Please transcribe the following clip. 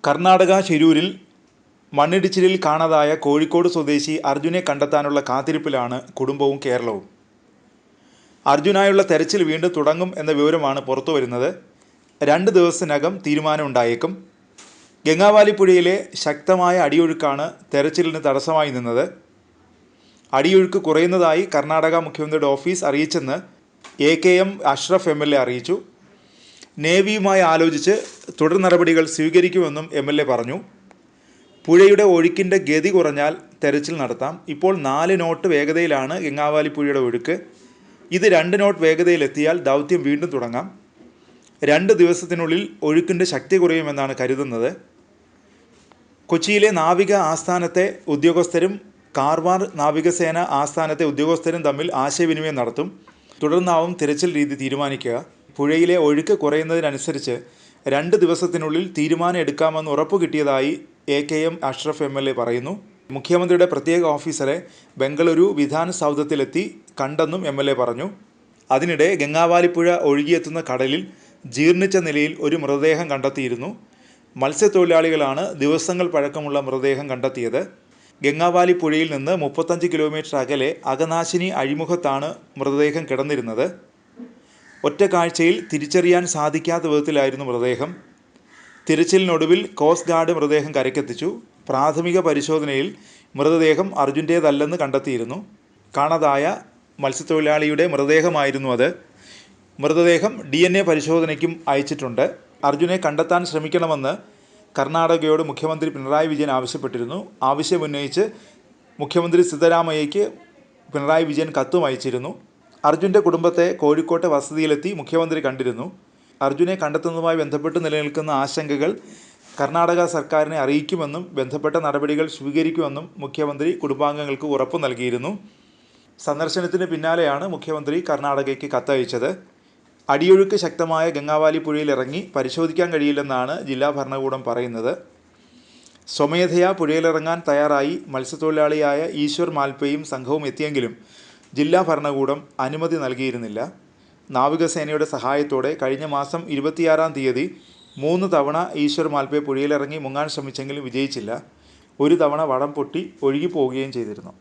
കർണാടക ശിരൂരിൽ മണ്ണിടിച്ചിലിൽ കാണാതായ കോഴിക്കോട് സ്വദേശി അർജുനെ കണ്ടെത്താനുള്ള കാത്തിരിപ്പിലാണ് കുടുംബവും കേരളവും. അർജുനായുള്ള തെരച്ചിൽ വീണ്ടും തുടങ്ങും എന്ന വിവരമാണ് പുറത്തുവരുന്നത്. 2 ദിവസത്തിനകം തീരുമാനമുണ്ടായേക്കും. ഗംഗാവാലി പുഴയിലെ ശക്തമായ അടിയൊഴുക്കാണ് തെരച്ചിലിന് തടസ്സമായി നിന്നത്. അടിയൊഴുക്ക് കുറയുന്നതായി കർണാടക മുഖ്യമന്ത്രിയുടെ ഓഫീസ് അറിയിച്ചെന്ന് AKM അഷ്റഫ് MLA അറിയിച്ചു. നേവിയുമായി ആലോചിച്ച് തുടർ നടപടികൾ സ്വീകരിക്കുമെന്നും MLA പറഞ്ഞു. പുഴയുടെ ഒഴുക്കിൻ്റെ ഗതി കുറഞ്ഞാൽ തെരച്ചിൽ നടത്താം. ഇപ്പോൾ 4 നോട്ട് വേഗതയിലാണ് ഗംഗാവാലി പുഴയുടെ ഒഴുക്ക്. ഇത് 2 നോട്ട് വേഗതയിലെത്തിയാൽ ദൗത്യം വീണ്ടും തുടങ്ങാം. 2 ദിവസത്തിനുള്ളിൽ ഒഴുക്കിൻ്റെ ശക്തി കുറയുമെന്നാണ് കരുതുന്നത്. കൊച്ചിയിലെ നാവിക ആസ്ഥാനത്തെ ഉദ്യോഗസ്ഥരും കാർവാർ നാവികസേന ആസ്ഥാനത്തെ ഉദ്യോഗസ്ഥരും തമ്മിൽ ആശയവിനിമയം നടത്തും. തുടർന്നാവും തിരച്ചിൽ രീതി തീരുമാനിക്കുക. പുഴയിലെ ഒഴുക്ക് കുറയുന്നതിനനുസരിച്ച് 2 ദിവസത്തിനുള്ളിൽ തീരുമാനം എടുക്കാമെന്ന് ഉറപ്പു കിട്ടിയതായി AKM അഷ്റഫ് MLA പറയുന്നു. മുഖ്യമന്ത്രിയുടെ പ്രത്യേക ഓഫീസറെ ബംഗളൂരു വിധാൻ സൗധത്തിലെത്തി കണ്ടെന്നും MLA പറഞ്ഞു. അതിനിടെ ഗംഗാവാലി പുഴ ഒഴുകിയെത്തുന്ന കടലിൽ ജീർണിച്ച നിലയിൽ ഒരു മൃതദേഹം കണ്ടെത്തിയിരുന്നു. മത്സ്യത്തൊഴിലാളികളാണ് ദിവസങ്ങൾ പഴക്കമുള്ള മൃതദേഹം കണ്ടെത്തിയത്. ഗംഗാവാലി പുഴയിൽ നിന്ന് 35 കിലോമീറ്റർ അകലെ അകനാശിനി അഴിമുഖത്താണ് മൃതദേഹം കിടന്നിരുന്നത്. ഒറ്റ കാഴ്ചയിൽ തിരിച്ചറിയാൻ സാധിക്കാത്ത വിധത്തിലായിരുന്നു മൃതദേഹം. തിരച്ചിലിനൊടുവിൽ കോസ്റ്റ് ഗാർഡ് മൃതദേഹം കരയ്ക്കെത്തിച്ചു. പ്രാഥമിക പരിശോധനയിൽ മൃതദേഹം അർജുൻ്റേതല്ലെന്ന് കണ്ടെത്തിയിരുന്നു. കാണാതായ മത്സ്യത്തൊഴിലാളിയുടെ മൃതദേഹമായിരുന്നു അത്. മൃതദേഹം DNA പരിശോധനയ്ക്കും അയച്ചിട്ടുണ്ട്. അർജുനെ കണ്ടെത്താൻ ശ്രമിക്കണമെന്ന് കർണാടകയോട് മുഖ്യമന്ത്രി പിണറായി വിജയൻ ആവശ്യപ്പെട്ടിരുന്നു. ആവശ്യമുന്നയിച്ച് മുഖ്യമന്ത്രി സിദ്ധരാമയ്യയ്ക്ക് പിണറായി വിജയൻ കത്തും അയച്ചിരുന്നു. അർജുൻ്റെ കുടുംബത്തെ കോഴിക്കോട്ടെ വസതിയിലെത്തി മുഖ്യമന്ത്രി കണ്ടിരുന്നു. അർജുനെ കണ്ടെത്തുന്നതുമായി ബന്ധപ്പെട്ട് നിലനിൽക്കുന്ന ആശങ്കകൾ കർണാടക സർക്കാരിനെ അറിയിക്കുമെന്നും ബന്ധപ്പെട്ട നടപടികൾ സ്വീകരിക്കുമെന്നും മുഖ്യമന്ത്രി കുടുംബാംഗങ്ങൾക്ക് ഉറപ്പു നൽകിയിരുന്നു. സന്ദർശനത്തിന് പിന്നാലെയാണ് മുഖ്യമന്ത്രി കർണാടകയ്ക്ക് കത്തയച്ചത്. അടിയൊഴുക്ക് ശക്തമായ ഗംഗാവാലി പുഴയിൽ ഇറങ്ങി പരിശോധിക്കാൻ കഴിയില്ലെന്നാണ് ജില്ലാ ഭരണകൂടം പറയുന്നത്. സ്വമേധയാ പുഴയിലിറങ്ങാൻ തയ്യാറായി മത്സ്യത്തൊഴിലാളിയായ ഈശ്വർ മാൽപ്പയും സംഘവും എത്തിയെങ്കിലും ജില്ലാ ഭരണകൂടം അനുമതി നൽകിയിരുന്നില്ല. നാവികസേനയുടെ സഹായത്തോടെ കഴിഞ്ഞ മാസം 26-ാം തീയതി 3 തവണ ഈശ്വർ മാൽപ്പെ പുഴയിലിറങ്ങി മുങ്ങാൻ ശ്രമിച്ചെങ്കിലും വിജയിച്ചില്ല. ഒരു തവണ വടം പൊട്ടി ഒഴുകിപ്പോവുകയും ചെയ്തിരുന്നു.